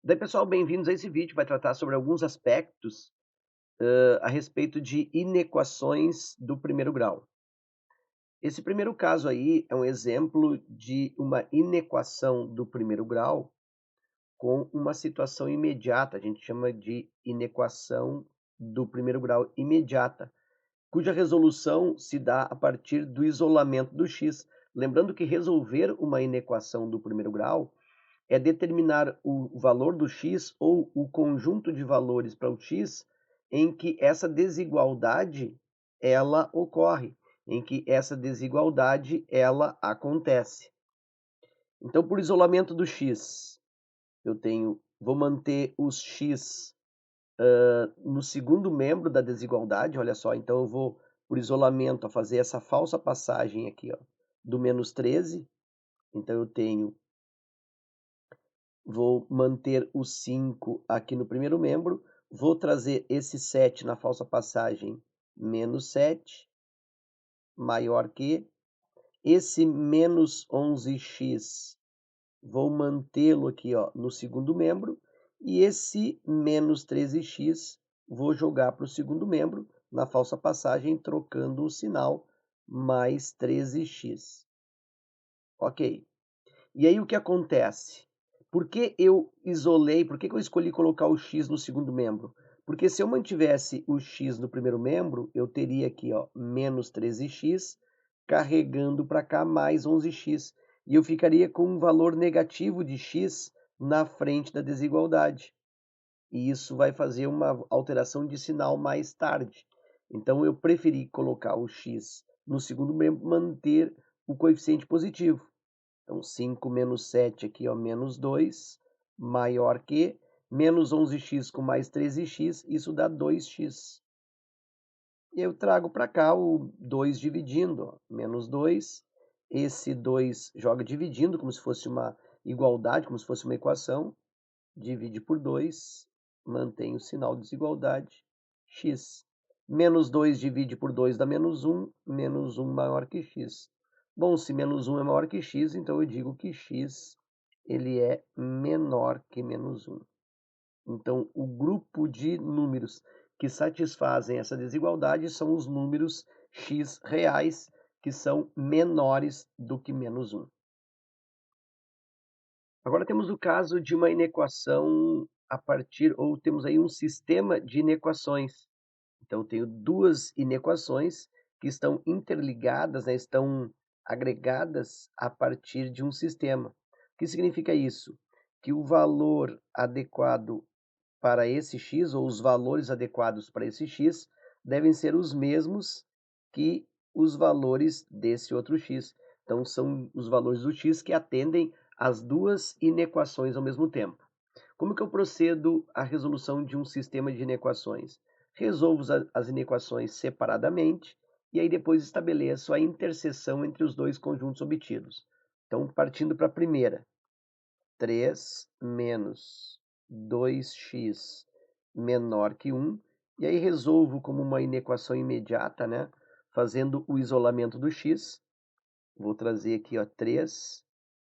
Daí, pessoal, bem-vindos a esse vídeo. Vai tratar sobre alguns aspectos a respeito de inequações do primeiro grau. Esse primeiro caso aí é um exemplo de uma inequação do primeiro grau com uma situação imediata. A gente chama de inequação do primeiro grau imediata, cuja resolução se dá a partir do isolamento do x. Lembrando que resolver uma inequação do primeiro grau é determinar o valor do x ou o conjunto de valores para o x em que essa desigualdade ela ocorre, em que essa desigualdade ela acontece. Então, por isolamento do x, vou manter os x no segundo membro da desigualdade, olha só, então eu vou, por isolamento, fazer essa falsa passagem aqui, ó, do menos 13, então vou manter o 5 aqui no primeiro membro, vou trazer esse 7 na falsa passagem, menos 7, maior que. Esse menos 11x, vou mantê-lo aqui, ó, no segundo membro. E esse menos 13x, vou jogar para o segundo membro, na falsa passagem, trocando o sinal, mais 13x. Ok. E aí o que acontece? Por que eu isolei, por que eu escolhi colocar o x no segundo membro? Porque se eu mantivesse o x no primeiro membro, eu teria aqui, ó, menos 13x, carregando para cá mais 11x. E eu ficaria com um valor negativo de x na frente da desigualdade. E isso vai fazer uma alteração de sinal mais tarde. Então eu preferi colocar o x no segundo membro, manter o coeficiente positivo. Então, 5 menos 7 aqui, ó, menos 2, maior que, menos 11x com mais 13x, isso dá 2x. E eu trago para cá o 2 dividindo, ó, menos 2. Esse 2 joga dividindo, como se fosse uma igualdade, como se fosse uma equação. Divide por 2, mantém o sinal de desigualdade, x. Menos 2 divide por 2 dá menos 1 maior que x. Bom, se menos 1 é maior que x, então eu digo que x ele é menor que menos 1. Então, o grupo de números que satisfazem essa desigualdade são os números x reais, que são menores do que menos 1. Agora temos o caso de uma inequação a partir, ou temos aí um sistema de inequações. Então, eu tenho duas inequações que estão interligadas, né, estão agregadas a partir de um sistema. O que significa isso? Que o valor adequado para esse x, ou os valores adequados para esse x, devem ser os mesmos que os valores desse outro x. Então, são os valores do x que atendem às duas inequações ao mesmo tempo. Como que eu procedo à resolução de um sistema de inequações? Resolvo as inequações separadamente e aí depois estabeleço a interseção entre os dois conjuntos obtidos. Então, partindo para a primeira, 3 menos 2x menor que 1, e aí resolvo como uma inequação imediata, né? Fazendo o isolamento do x. Vou trazer aqui, ó, 3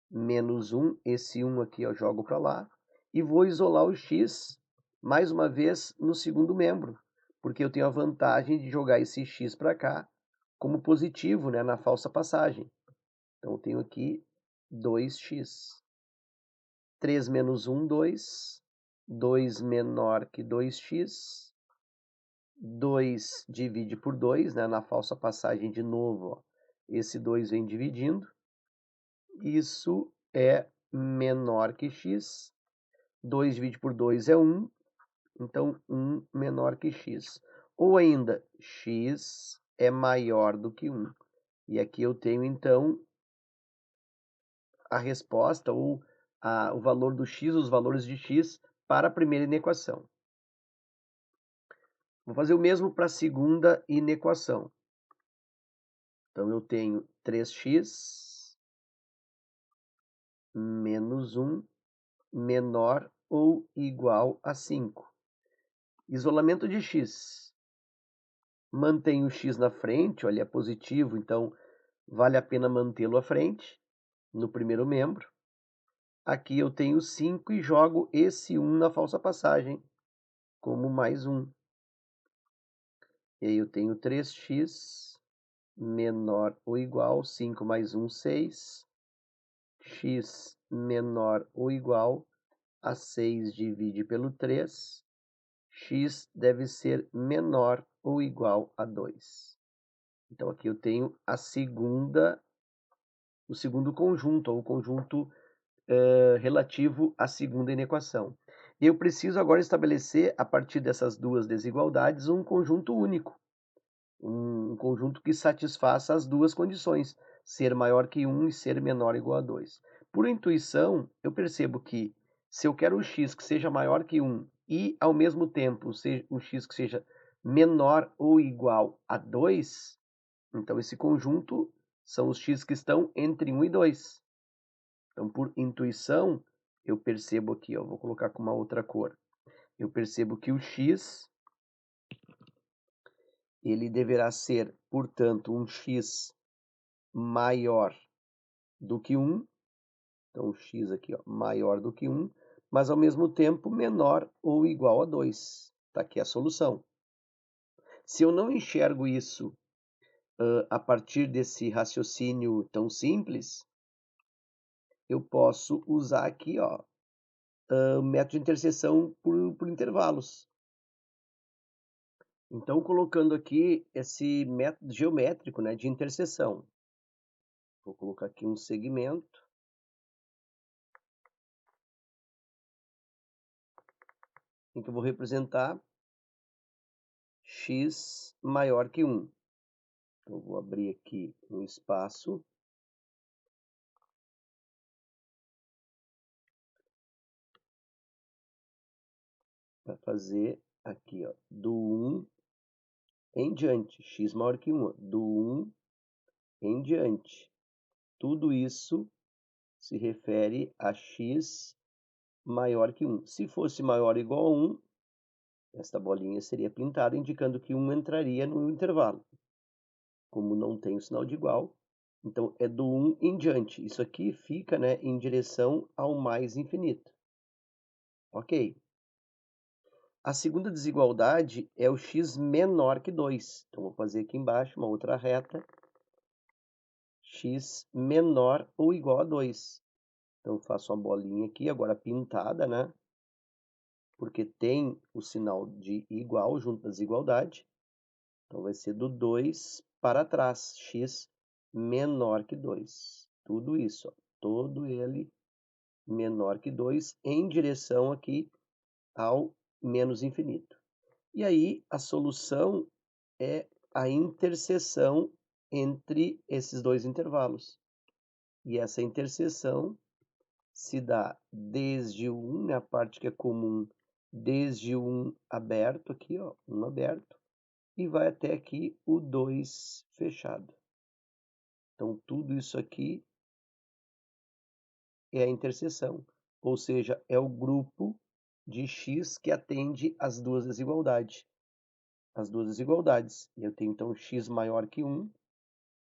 menos 1, esse 1 aqui eu jogo para lá, e vou isolar o x, mais uma vez, no segundo membro, porque eu tenho a vantagem de jogar esse x para cá como positivo, né, na falsa passagem. Então, eu tenho aqui 2x. 3 menos 1, 2. 2 menor que 2x. 2 divide por 2, né, na falsa passagem de novo, ó, esse 2 vem dividindo. Isso é menor que x. 2 divide por 2 é 1, então 1 menor que x. Ou ainda, x é maior do que 1. E aqui eu tenho, então, a resposta, ou o valor do x, os valores de x, para a primeira inequação. Vou fazer o mesmo para a segunda inequação. Então, eu tenho 3x menos 1 menor ou igual a 5. Isolamento de x. Mantém o x na frente, olha, é positivo, então vale a pena mantê-lo à frente, no primeiro membro. aqui eu tenho 5 e jogo esse 1 na falsa passagem, como mais 1. E aí eu tenho 3x menor ou igual, 5 mais 1, 6. X menor ou igual a 6 divide pelo 3. X deve ser menor ou igual a 2. Então, aqui eu tenho o segundo conjunto, ou o conjunto relativo à segunda inequação. E eu preciso agora estabelecer, a partir dessas duas desigualdades, um conjunto único. Um conjunto que satisfaça as duas condições, ser maior que 1 e ser menor ou igual a 2. Por intuição, eu percebo que se eu quero um x que seja maior que 1 e, ao mesmo tempo, um x que seja menor ou igual a 2, então esse conjunto são os x que estão entre 1 e 2. Então, por intuição, eu percebo aqui, ó, vou colocar com uma outra cor. Eu percebo que o x ele deverá ser, portanto, um x maior do que 1. Então, o x aqui, ó, maior do que 1, mas ao mesmo tempo menor ou igual a 2. Está aqui a solução. Se eu não enxergo isso a partir desse raciocínio tão simples, eu posso usar aqui, ó, o método de interseção por intervalos. Então, colocando aqui esse método geométrico, né, de interseção. Vou colocar aqui um segmento. Em que eu vou representar x maior que 1. Então, eu vou abrir aqui um espaço. Para fazer aqui, ó, do 1 em diante, x maior que 1, ó, do 1 em diante. Tudo isso se refere a x maior que 1. Se fosse maior ou igual a 1, esta bolinha seria pintada, indicando que 1 entraria no intervalo. Como não tem o sinal de igual, então é do 1 em diante. Isso aqui fica, né, em direção ao mais infinito. Ok? A segunda desigualdade é o x menor que 2. Então, vou fazer aqui embaixo uma outra reta. X menor ou igual a 2. Então, eu faço uma bolinha aqui, agora pintada, né? Porque tem o sinal de igual junto da desigualdade. Então, vai ser do 2 para trás. X menor que 2. Tudo isso, ó, todo ele menor que 2 em direção aqui ao menos infinito. E aí, a solução é a interseção entre esses dois intervalos. E essa interseção se dá desde o 1, né, a parte que é comum, desde o 1 aberto aqui, ó, 1 aberto, e vai até aqui o 2 fechado. Então, tudo isso aqui é a interseção, ou seja, é o grupo de x que atende às duas desigualdades. As duas desigualdades. Eu tenho, então, x maior que 1,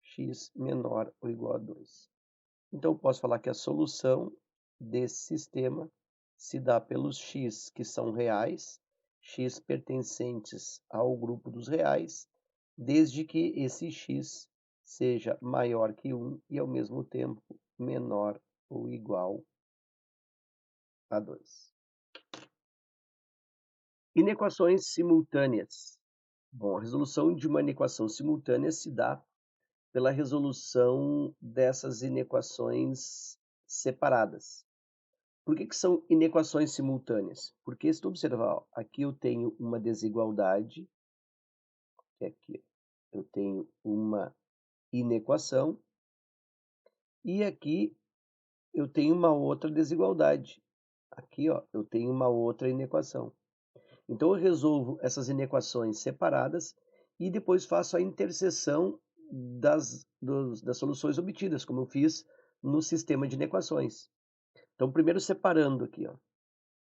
x menor ou igual a 2. Então, eu posso falar que a solução desse sistema se dá pelos x que são reais, x pertencentes ao grupo dos reais, desde que esse x seja maior que 1 e, ao mesmo tempo, menor ou igual a 2. Inequações simultâneas. Bom, a resolução de uma inequação simultânea se dá pela resolução dessas inequações separadas. Por que são inequações simultâneas? Porque, se tu observar, ó, aqui eu tenho uma desigualdade, que aqui eu tenho uma inequação, e aqui eu tenho uma outra desigualdade. Aqui, ó, eu tenho uma outra inequação. Então, eu resolvo essas inequações separadas e depois faço a interseção das soluções obtidas, como eu fiz no sistema de inequações. Então, primeiro separando aqui, ó,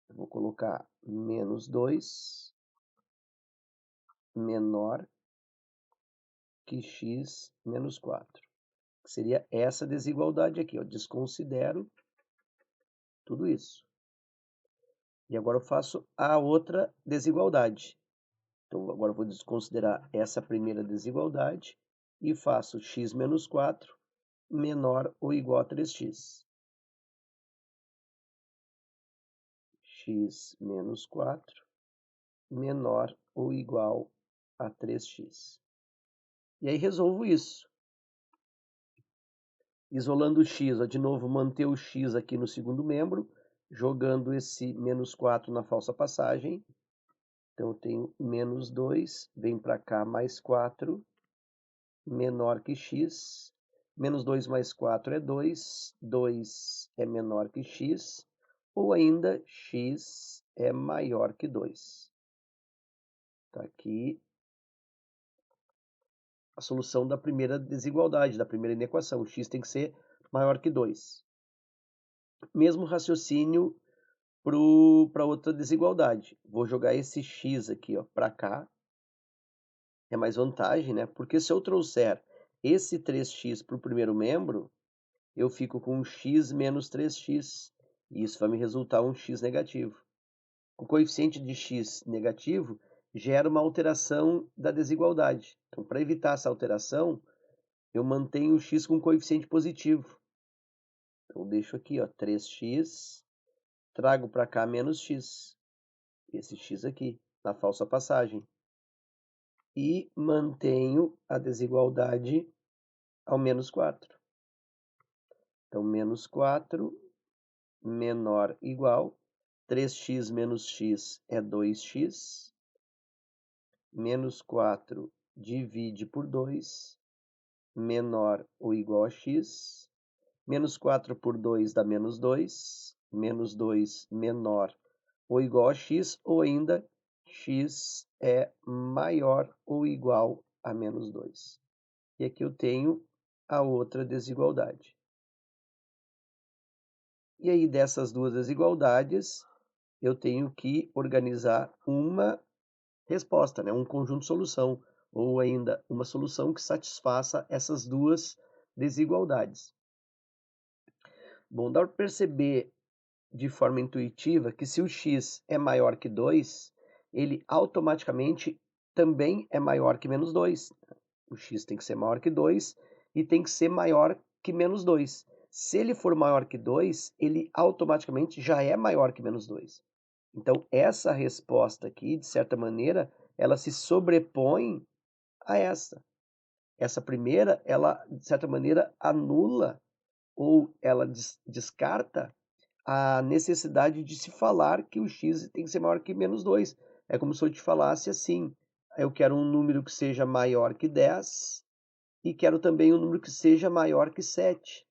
eu vou colocar menos 2 menor que x menos 4. Que seria essa desigualdade aqui, ó, desconsidero tudo isso. E agora eu faço a outra desigualdade. Então, agora eu vou desconsiderar essa primeira desigualdade e faço x menos 4 menor ou igual a 3x. X menos 4 menor ou igual a 3x. E aí resolvo isso. Isolando o x, de novo, manter o x aqui no segundo membro, jogando esse menos 4 na falsa passagem. Então, eu tenho menos 2, vem para cá mais 4, menor que x. Menos 2 mais 4 é 2, 2 é menor que x, ou ainda x é maior que 2. Está aqui a solução da primeira desigualdade, da primeira inequação. X tem que ser maior que 2. Mesmo raciocínio para outra desigualdade. Vou jogar esse x aqui para cá. É mais vantagem, né? Porque se eu trouxer esse 3x para o primeiro membro, eu fico com x menos 3x. E isso vai me resultar um x negativo. O coeficiente de x negativo gera uma alteração da desigualdade. Então, para evitar essa alteração, eu mantenho o x com coeficiente positivo. Então, deixo aqui 3x, trago para cá menos x. Esse x aqui, na falsa passagem. E mantenho a desigualdade ao menos 4. Então, menos 4 menor igual, 3x menos x é 2x, menos 4 divide por 2, menor ou igual a x, menos 4 por 2 dá menos 2, menos 2 menor ou igual a x, ou ainda x é maior ou igual a menos 2. E aqui eu tenho a outra desigualdade. E aí, dessas duas desigualdades, eu tenho que organizar uma resposta, né? Um conjunto de solução, ou ainda uma solução que satisfaça essas duas desigualdades. Bom, dá para perceber de forma intuitiva que se o x é maior que 2, ele automaticamente também é maior que menos 2. O x tem que ser maior que 2 e tem que ser maior que menos 2. Se ele for maior que 2, ele automaticamente já é maior que menos 2. Então, essa resposta aqui, de certa maneira, ela se sobrepõe a essa. Essa primeira, ela, de certa maneira, anula ou ela descarta a necessidade de se falar que o x tem que ser maior que menos 2. É como se eu te falasse assim, eu quero um número que seja maior que 10 e quero também um número que seja maior que 7.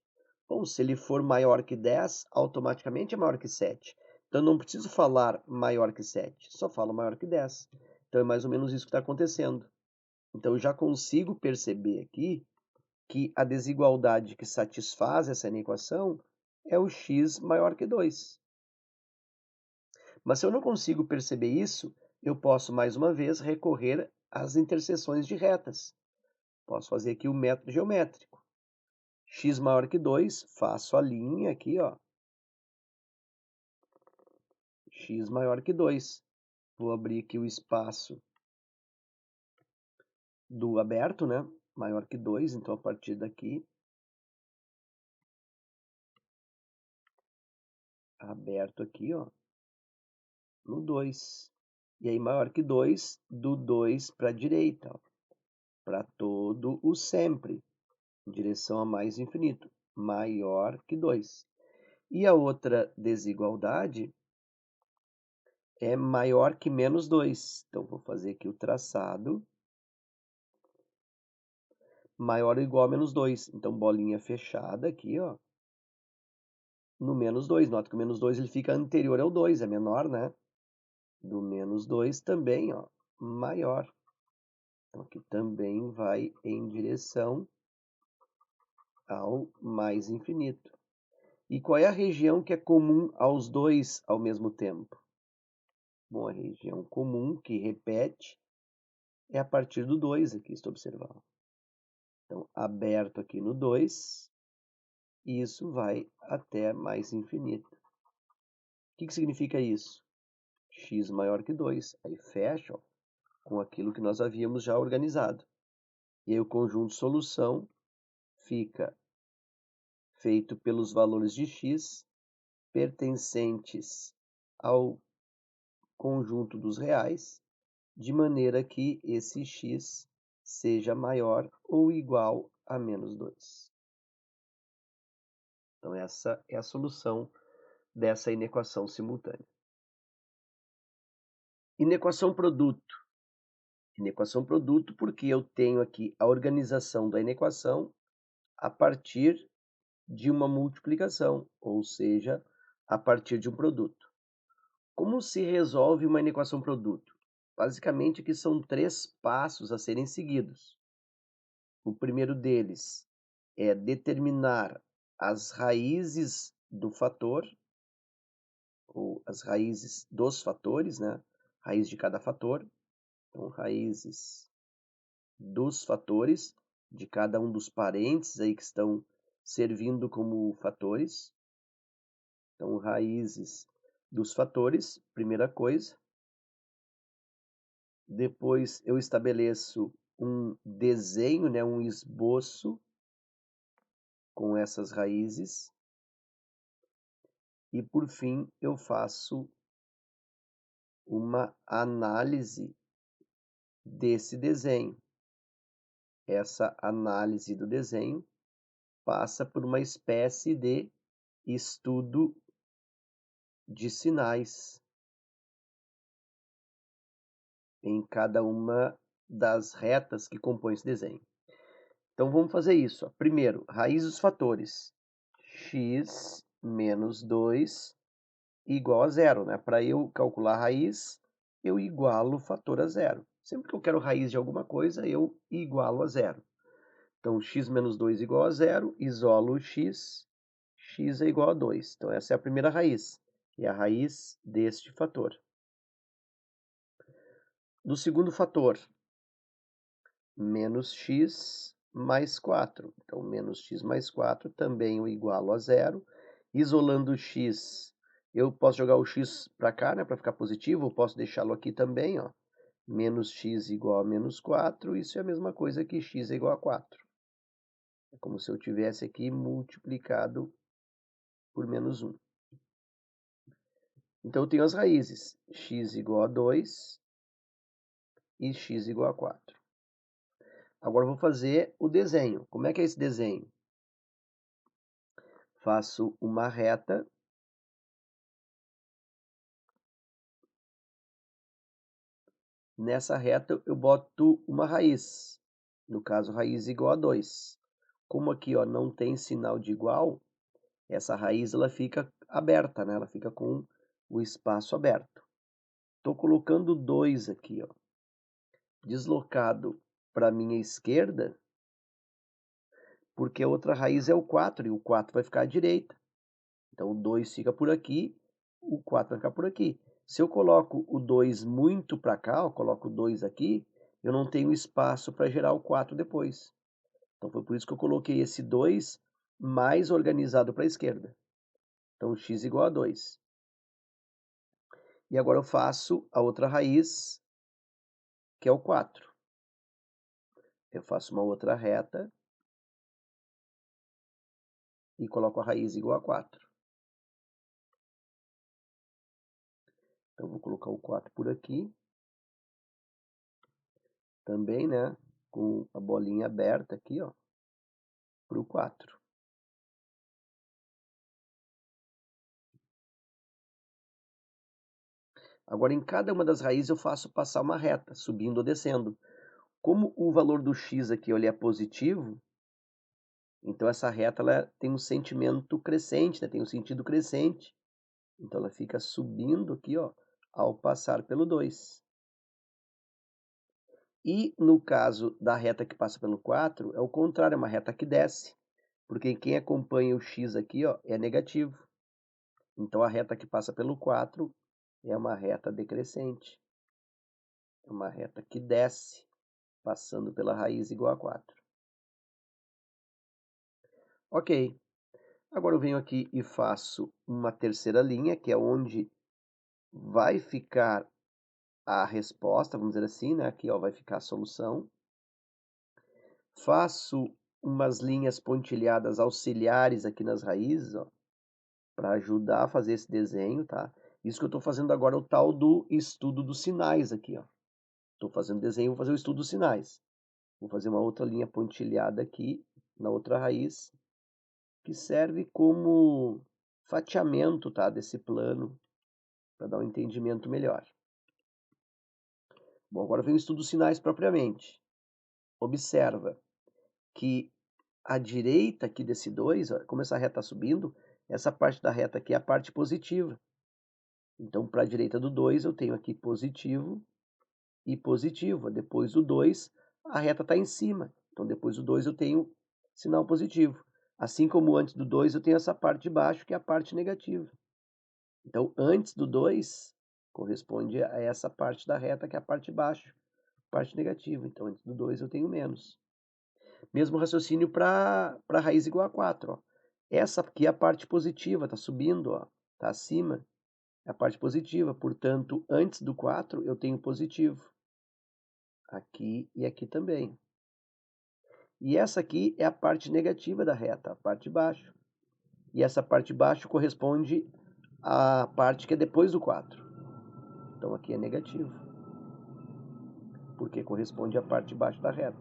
Bom, se ele for maior que 10, automaticamente é maior que 7. Então, eu não preciso falar maior que 7, só falo maior que 10. Então, é mais ou menos isso que está acontecendo. Então, eu já consigo perceber aqui que a desigualdade que satisfaz essa equação é o x maior que 2. Mas se eu não consigo perceber isso, eu posso, mais uma vez, recorrer às interseções de retas. Posso fazer aqui o método geométrico. X maior que 2, faço a linha aqui, x maior que 2. Vou abrir aqui o espaço do aberto, né? Maior que 2, então a partir daqui, aberto aqui, no 2. E aí, maior que 2, do 2 para a direita, para todo o sempre, em direção a mais infinito, maior que 2. E a outra desigualdade é maior que menos 2. Então, vou fazer aqui o traçado. Maior ou igual a menos 2. Então, bolinha fechada aqui, no menos 2. Nota que o menos 2 ele fica anterior ao 2, é menor, né? Do menos 2 também, maior. Então, aqui também vai em direção ao mais infinito. E qual é a região que é comum aos dois ao mesmo tempo? Bom, a região comum que repete é a partir do 2 aqui, estou observando. Então, aberto aqui no 2, e isso vai até mais infinito. que significa isso? X maior que 2. Aí fecha, ó, com aquilo que nós havíamos já organizado. E aí o conjunto solução fica feito pelos valores de x pertencentes ao conjunto dos reais, de maneira que esse x seja maior ou igual a menos 2. Então, essa é a solução dessa inequação simultânea. Inequação produto. Inequação produto porque eu tenho aqui a organização da inequação a partir de uma multiplicação, ou seja, a partir de um produto. Como se resolve uma inequação produto? Basicamente, aqui são 3 passos a serem seguidos. O primeiro deles é determinar as raízes do fator, ou as raízes dos fatores, né? Raiz de cada fator. Então, raízes dos fatores, de cada um dos parênteses aí que estão servindo como fatores. Então, raízes dos fatores, primeira coisa. Depois eu estabeleço um desenho, né, um esboço com essas raízes. E por fim eu faço uma análise desse desenho. Essa análise do desenho passa por uma espécie de estudo de sinais em cada uma das retas que compõem esse desenho. Então vamos fazer isso. Primeiro, raiz dos fatores. X menos 2 igual a zero, né? Para eu calcular a raiz, eu igualo o fator a zero. Sempre que eu quero raiz de alguma coisa, eu igualo a zero. Então, x menos 2 igual a zero, isolo o x, x é igual a 2. Então, essa é a primeira raiz, que é a raiz deste fator. Do segundo fator, menos x mais 4. Então, menos x mais 4 também eu igualo a zero. Isolando o x, eu posso jogar o x para cá, né, para ficar positivo, eu posso deixá-lo aqui também, ó. Menos x igual a menos 4, isso é a mesma coisa que x é igual a 4. É como se eu tivesse aqui multiplicado por menos 1. Então, eu tenho as raízes, x igual a 2 e x igual a 4. Agora, eu vou fazer o desenho. Como é que é esse desenho? Faço uma reta. Nessa reta, eu boto uma raiz. No caso, raiz igual a 2. Como aqui ó, não tem sinal de igual, essa raiz ela fica aberta, né? Ela fica com o espaço aberto. Estou colocando 2 aqui, ó, deslocado para a minha esquerda, porque a outra raiz é o 4, e o 4 vai ficar à direita. Então, o 2 fica por aqui, o 4 vai ficar por aqui. Se eu coloco o 2 muito para cá, eu coloco o 2 aqui, eu não tenho espaço para gerar o 4 depois. Então, foi por isso que eu coloquei esse 2 mais organizado para a esquerda. Então, x igual a 2. E agora eu faço a outra raiz, que é o 4. Eu faço uma outra reta e coloco a raiz igual a 4. Então, vou colocar o 4 por aqui. Também, né, com a bolinha aberta aqui, ó, para o 4. Agora, em cada uma das raízes eu faço passar uma reta, subindo ou descendo. Como o valor do x aqui ele é positivo, então essa reta ela tem um sentimento crescente, né, tem um sentido crescente. Então ela fica subindo aqui, ó, ao passar pelo 2. E no caso da reta que passa pelo 4, é o contrário, é uma reta que desce. Porque quem acompanha o x aqui, ó, é negativo. Então a reta que passa pelo 4 é uma reta decrescente. É uma reta que desce, passando pela raiz igual a 4. Ok. Agora eu venho aqui e faço uma terceira linha, que é onde vai ficar a resposta, vamos dizer assim, né? Aqui, ó, vai ficar a solução. Faço umas linhas pontilhadas auxiliares aqui nas raízes, ó, para ajudar a fazer esse desenho, tá? Isso que eu estou fazendo agora é o tal do estudo dos sinais aqui, ó. Estou fazendo desenho, vou fazer o estudo dos sinais. Vou fazer uma outra linha pontilhada aqui na outra raiz, que serve como fatiamento, tá, desse plano, para dar um entendimento melhor. Bom, agora vem o estudo dos sinais propriamente. Observa que à direita aqui desse 2, ó, como essa reta está subindo, essa parte da reta aqui é a parte positiva. Então, para a direita do 2, eu tenho aqui positivo e positivo. Depois do 2, a reta está em cima. Então, depois do 2, eu tenho sinal positivo. Assim como antes do 2, eu tenho essa parte de baixo, que é a parte negativa. Então, antes do 2, corresponde a essa parte da reta, que é a parte de baixo, parte negativa. Então, antes do 2, eu tenho menos. Mesmo raciocínio para raiz igual a 4. Ó. Essa aqui é a parte positiva, está subindo, está acima. É a parte positiva, portanto, antes do 4 eu tenho positivo. Aqui e aqui também. E essa aqui é a parte negativa da reta, a parte de baixo. E essa parte de baixo corresponde à parte que é depois do 4. Então aqui é negativo, porque corresponde à parte de baixo da reta.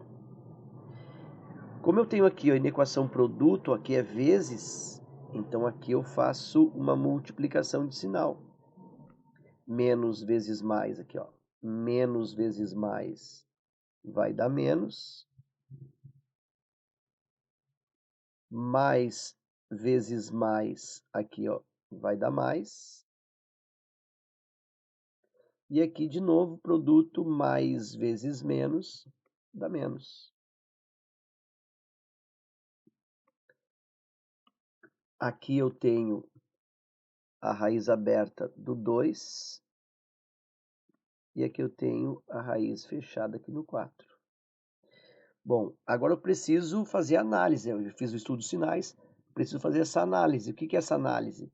Como eu tenho aqui a inequação produto, aqui é vezes, então aqui eu faço uma multiplicação de sinal. Menos vezes mais aqui, ó. Menos vezes mais vai dar menos. Mais vezes mais aqui, ó, vai dar mais. E aqui de novo, produto mais vezes menos dá menos. Aqui eu tenho a raiz aberta do 2. E aqui eu tenho a raiz fechada aqui no 4. Bom, agora eu preciso fazer análise. Eu já fiz o estudo dos sinais, preciso fazer essa análise. O que é essa análise?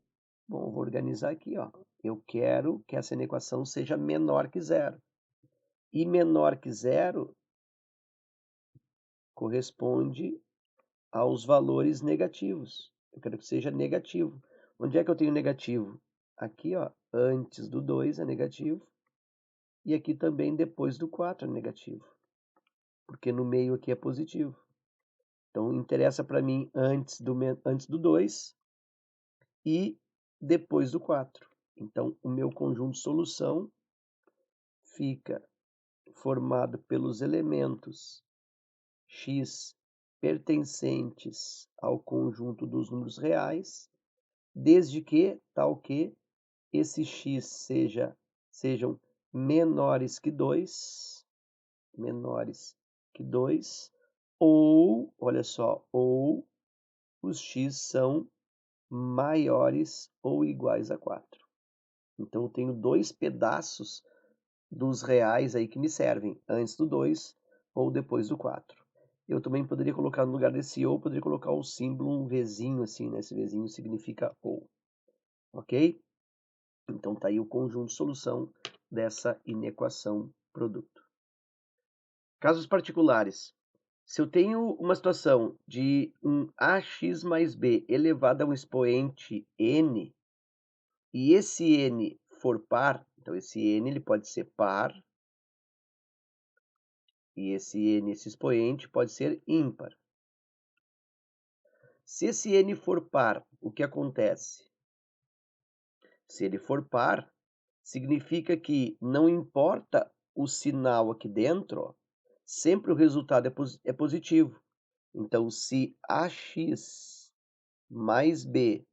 Bom, eu vou organizar aqui, ó. Eu quero que essa inequação seja menor que zero. E menor que zero corresponde aos valores negativos. Eu quero que seja negativo. Onde é que eu tenho negativo? Aqui, ó, antes do 2 é negativo. E aqui também depois do 4 é negativo. Porque no meio aqui é positivo. Então, interessa para mim antes do 2 e depois do 4. Então, o meu conjunto de solução fica formado pelos elementos x pertencentes ao conjunto dos números reais, desde que, tal que, esses x sejam menores que 2, ou, olha só, ou os x são maiores ou iguais a 4. Então, eu tenho dois pedaços dos reais aí que me servem, antes do 2 ou depois do 4. Eu também poderia colocar no lugar desse ou, poderia colocar o símbolo, um Vzinho assim, né? Esse Vzinho significa ou, ok? Então, tá aí o conjunto de solução dessa inequação produto. Casos particulares. Se eu tenho uma situação de um ax mais b elevado a um expoente n, e esse n for par, então esse n ele pode ser par, e esse expoente pode ser ímpar. Se esse n for par, o que acontece? Se ele for par, significa que não importa o sinal aqui dentro, ó, sempre o resultado é positivo. Então, se ax mais b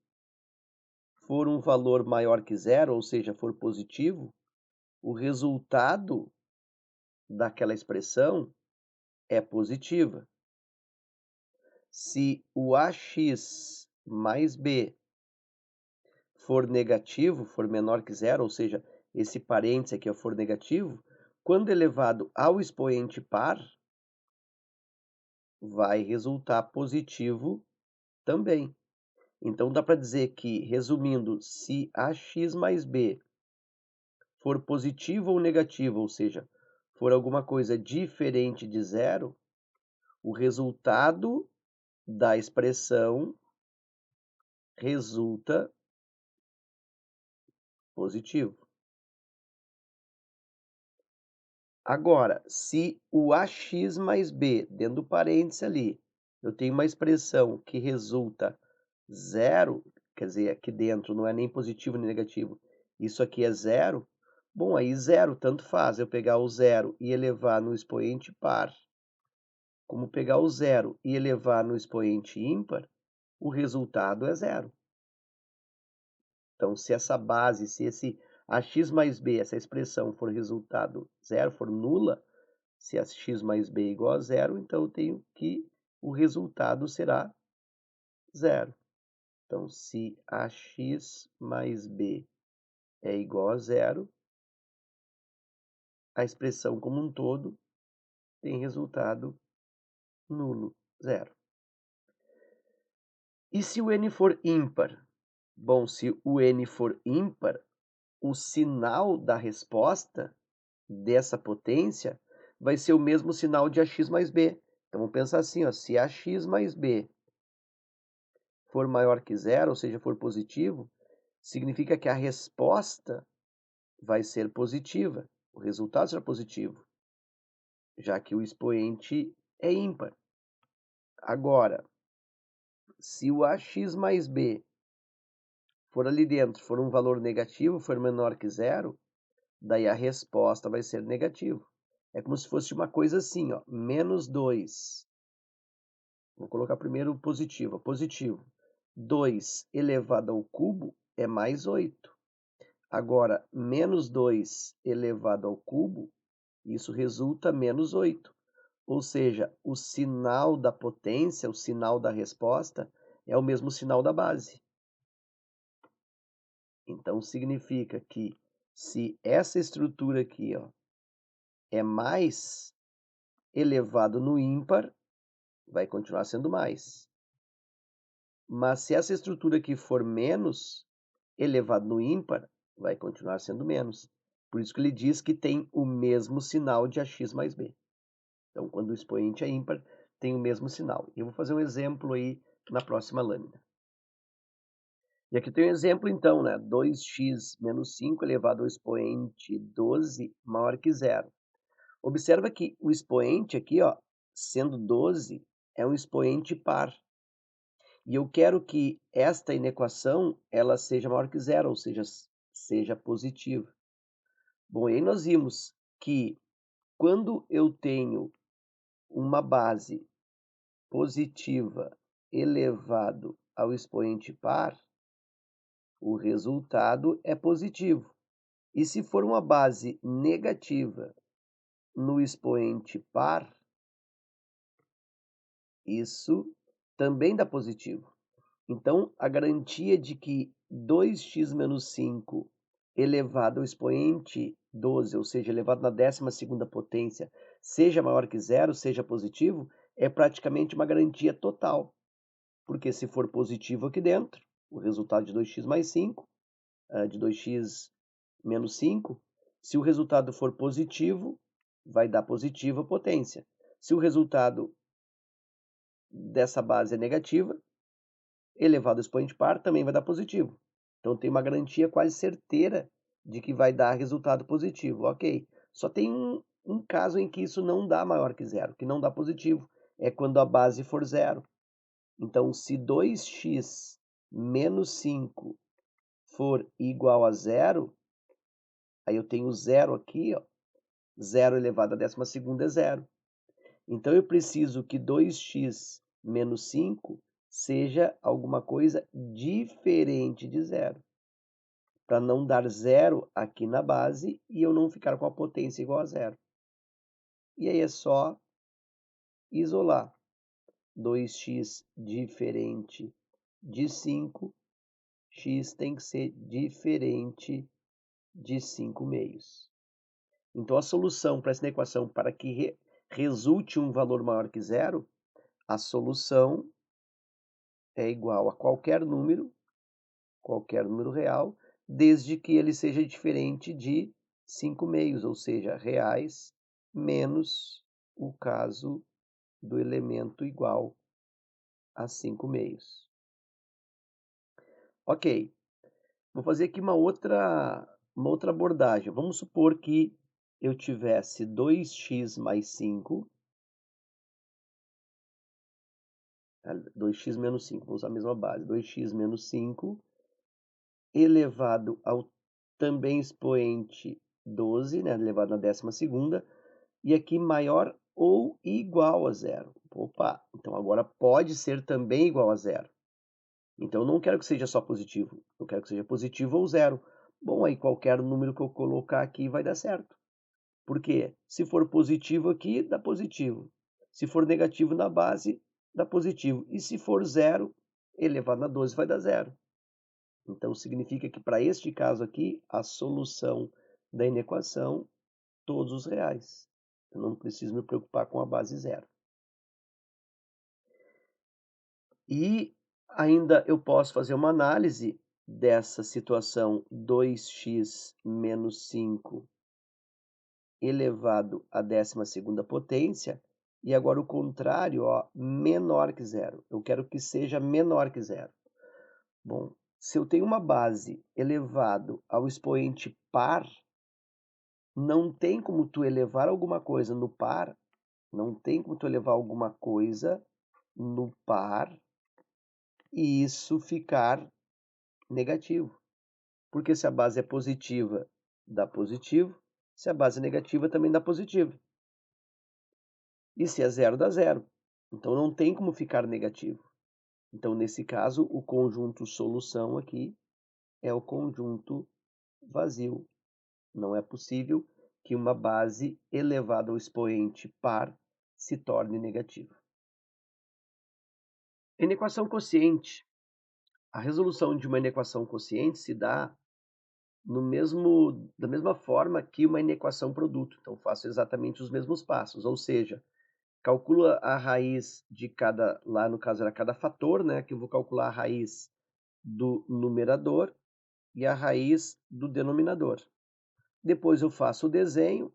for um valor maior que zero, ou seja, for positivo, o resultado daquela expressão é positiva. Se o ax mais b for negativo, for menor que zero, ou seja, esse parênteses aqui for negativo, quando elevado ao expoente par, vai resultar positivo também. Então, dá para dizer que, resumindo, se ax mais b for positivo ou negativo, ou seja, for alguma coisa diferente de zero, o resultado da expressão resulta positivo. Agora, se o ax mais b, dentro do parêntese ali, eu tenho uma expressão que resulta zero, quer dizer, aqui dentro não é nem positivo nem negativo, isso aqui é zero, bom, aí zero tanto faz eu pegar o zero e elevar no expoente par, como pegar o zero e elevar no expoente ímpar, o resultado é zero. Então, se essa base, se esse ax mais b, essa expressão for resultado zero, for nula, se x mais b é igual a zero, então eu tenho que o resultado será zero. Então, se ax mais b é igual a zero, a expressão como um todo tem resultado nulo, zero. E se o n for ímpar? Bom, se o n for ímpar, o sinal da resposta dessa potência vai ser o mesmo sinal de ax mais b. Então, vamos pensar assim, ó, se ax mais b for maior que zero, ou seja, for positivo, significa que a resposta vai ser positiva, o resultado será positivo, já que o expoente é ímpar. Agora, se o ax mais b for ali dentro, for um valor negativo, for menor que zero, daí a resposta vai ser negativo. É como se fosse uma coisa assim, ó, menos 2. Vou colocar primeiro positivo. Positivo. 2 elevado ao cubo é mais 8. Agora, menos 2 elevado ao cubo, isso resulta menos 8. Ou seja, o sinal da potência, o sinal da resposta, é o mesmo sinal da base. Então, significa que se essa estrutura aqui, ó, é mais elevado no ímpar, vai continuar sendo mais. Mas se essa estrutura aqui for menos elevado no ímpar, vai continuar sendo menos. Por isso que ele diz que tem o mesmo sinal de ax mais b. Então, quando o expoente é ímpar, tem o mesmo sinal. Eu vou fazer um exemplo aí na próxima lâmina. E aqui tem um exemplo, então, né? 2x menos 5 elevado ao expoente 12 maior que zero. Observa que o expoente aqui, ó, sendo 12, é um expoente par. E eu quero que esta inequação ela seja maior que zero, ou seja, seja positiva. Bom, e aí nós vimos que quando eu tenho uma base positiva elevado ao expoente par, o resultado é positivo. E se for uma base negativa no expoente par, isso também dá positivo. Então, a garantia de que 2x menos 5 elevado ao expoente 12, ou seja, elevado na 12ª potência, seja maior que zero, seja positivo, é praticamente uma garantia total. Porque se for positivo aqui dentro, o resultado de 2x mais 5, de 2x menos 5, se o resultado for positivo, vai dar positiva potência. Se o resultado dessa base é negativa, elevado ao expoente par também vai dar positivo. Então tem uma garantia quase certeira de que vai dar resultado positivo. Ok. Só tem um caso em que isso não dá maior que zero, que não dá positivo. É quando a base for zero. Então, se 2x menos 5 for igual a zero, aí eu tenho zero aqui, ó. Zero elevado à 12ª é zero. Então, eu preciso que 2x menos 5 seja alguma coisa diferente de zero, para não dar zero aqui na base e eu não ficar com a potência igual a zero. E aí é só isolar 2x diferente de 5, x tem que ser diferente de 5 meios. Então, a solução para essa equação, para que resulte um valor maior que zero, a solução é igual a qualquer número real, desde que ele seja diferente de 5 meios, ou seja, reais, menos o caso do elemento igual a 5 meios. Ok, vou fazer aqui uma outra abordagem. Vamos supor que eu tivesse 2x mais 5, 2x menos 5, vou usar a mesma base, 2x menos 5, elevado ao também expoente 12, né, elevado na 12ª, e aqui maior ou igual a zero. Opa, então agora pode ser também igual a zero. Então eu não quero que seja só positivo, eu quero que seja positivo ou zero. Bom, aí qualquer número que eu colocar aqui vai dar certo. Por quê? Se for positivo aqui, dá positivo. Se for negativo na base, dá positivo. E se for zero, elevado a 12 vai dar zero. Então significa que para este caso aqui, a solução da inequação, todos os reais. Eu não preciso me preocupar com a base zero. E ainda eu posso fazer uma análise dessa situação 2x menos 5 elevado à 12ª potência, e agora o contrário, ó, menor que zero. Eu quero que seja menor que zero. Bom, se eu tenho uma base elevado ao expoente par, não tem como tu elevar alguma coisa no par, não tem como tu elevar alguma coisa no par e isso ficar negativo. Porque se a base é positiva, dá positivo. Se a base é negativa, também dá positivo. E se é zero, dá zero. Então não tem como ficar negativo. Então, nesse caso, o conjunto solução aqui é o conjunto vazio. Não é possível que uma base elevada ao expoente par se torne negativa. Inequação quociente. A resolução de uma inequação quociente se dá da mesma forma que uma inequação produto. Então, faço exatamente os mesmos passos, ou seja, calcula a raiz de cada, lá no caso era cada fator, né? Que eu vou calcular a raiz do numerador e a raiz do denominador. Depois eu faço o desenho,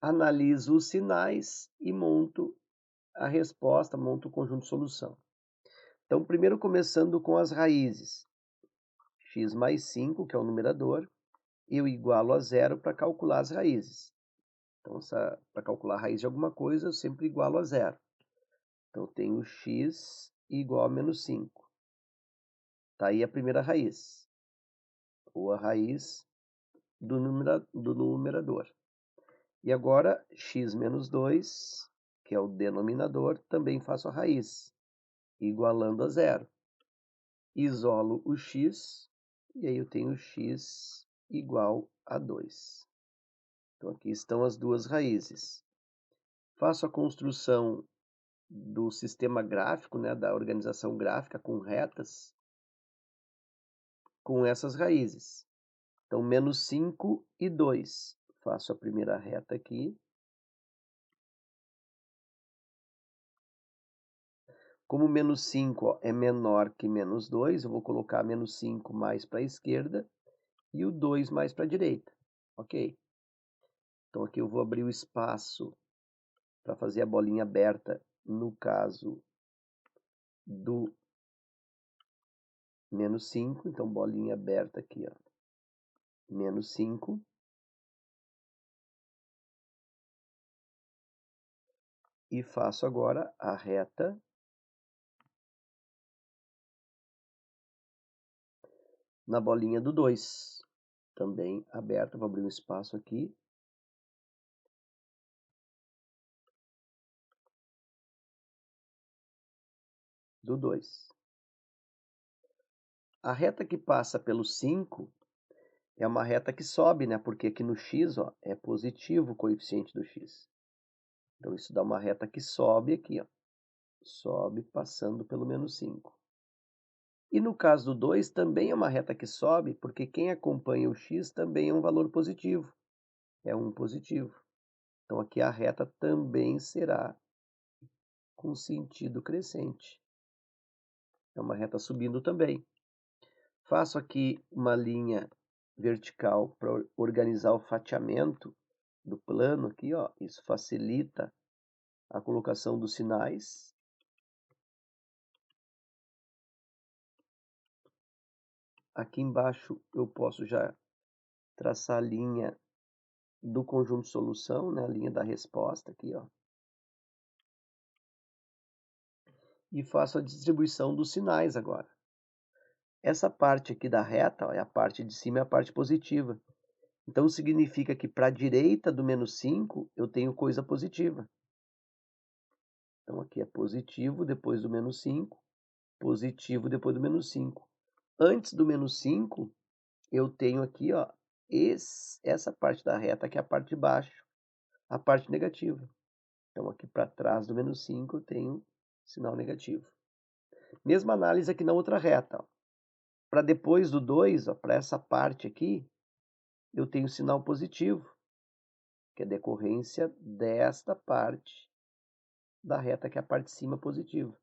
analiso os sinais e monto a resposta, monto o conjunto de solução. Então, primeiro começando com as raízes. X mais 5, que é o numerador, eu igualo a zero para calcular as raízes. Então, para calcular a raiz de alguma coisa, eu sempre igualo a zero. Então, eu tenho x igual a menos 5. Está aí a primeira raiz, ou a raiz do numerador. E agora, x menos 2, que é o denominador, também faço a raiz, igualando a zero. Isolo o x, e aí eu tenho x igual a 2. Então, aqui estão as duas raízes. Faço a construção do sistema gráfico, né, da organização gráfica com retas, com essas raízes. Então, menos 5 e 2. Faço a primeira reta aqui. Como menos 5 ó, é menor que menos 2, eu vou colocar menos 5 mais para a esquerda e o 2 mais para a direita. Ok? Então, aqui eu vou abrir o espaço para fazer a bolinha aberta no caso do menos 5. Então, bolinha aberta aqui, ó. Menos 5. E faço agora a reta na bolinha do 2. Também aberta, vou abrir um espaço aqui. Do 2. A reta que passa pelo 5 é uma reta que sobe, né? Porque aqui no x, ó, é positivo o coeficiente do x. Então, isso dá uma reta que sobe aqui, ó. Sobe passando pelo menos 5. E no caso do 2, também é uma reta que sobe, porque quem acompanha o x também é um valor positivo. É um positivo. Então, aqui a reta também será com sentido crescente. É uma reta subindo também. Faço aqui uma linha vertical para organizar o fatiamento do plano aqui, ó. Isso facilita a colocação dos sinais. Aqui embaixo eu posso já traçar a linha do conjunto de solução, né? A linha da resposta aqui, ó. E faço a distribuição dos sinais agora. Essa parte aqui da reta, ó, é a parte de cima, é a parte positiva. Então significa que para a direita do menos 5 eu tenho coisa positiva. Então aqui é positivo depois do menos 5, positivo depois do menos 5. Antes do menos 5, eu tenho aqui, ó, essa parte da reta que é a parte de baixo, a parte negativa. Então aqui para trás do menos 5 eu tenho sinal negativo. Mesma análise aqui na outra reta. Para depois do 2, para essa parte aqui, eu tenho sinal positivo, que é decorrência desta parte da reta, que é a parte de cima positiva.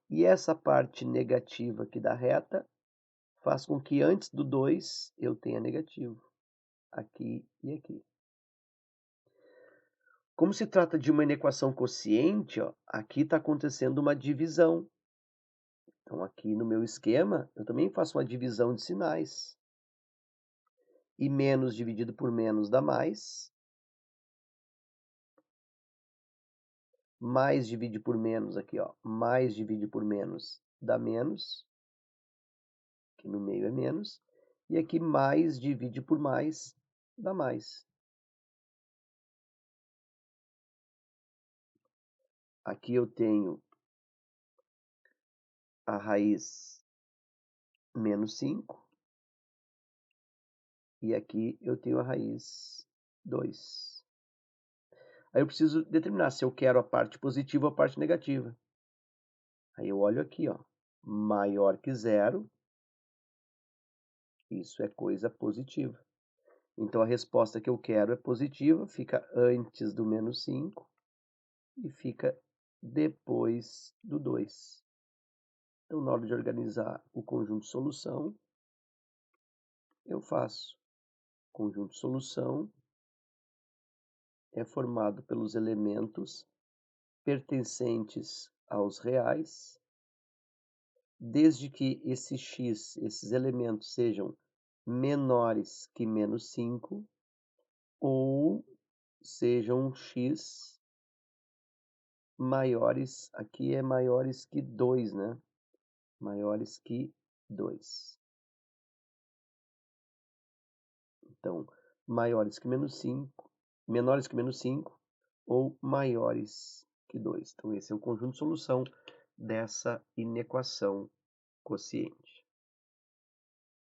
E essa parte negativa aqui da reta faz com que antes do 2 eu tenha negativo, aqui e aqui. Como se trata de uma inequação quociente, ó, aqui está acontecendo uma divisão. Então aqui no meu esquema eu também faço uma divisão de sinais. E menos dividido por menos dá mais. Mais divide por menos aqui, ó. Mais divide por menos dá menos. Aqui no meio é menos. E aqui mais divide por mais dá mais. Aqui eu tenho a raiz menos 5. E aqui eu tenho a raiz 2. Aí eu preciso determinar se eu quero a parte positiva ou a parte negativa. Aí eu olho aqui, ó. Maior que zero. Isso é coisa positiva. Então a resposta que eu quero é positiva, fica antes do menos 5 e fica depois do 2. Então, na hora de organizar o conjunto de solução, eu faço. O conjunto de solução é formado pelos elementos pertencentes aos reais, desde que esses elementos sejam menores que menos 5 ou sejam x maiores, aqui é maiores que 2, né? Maiores que 2. Então, maiores que menos 5, menores que menos 5 ou maiores que 2. Então, esse é o conjunto de solução dessa inequação quociente.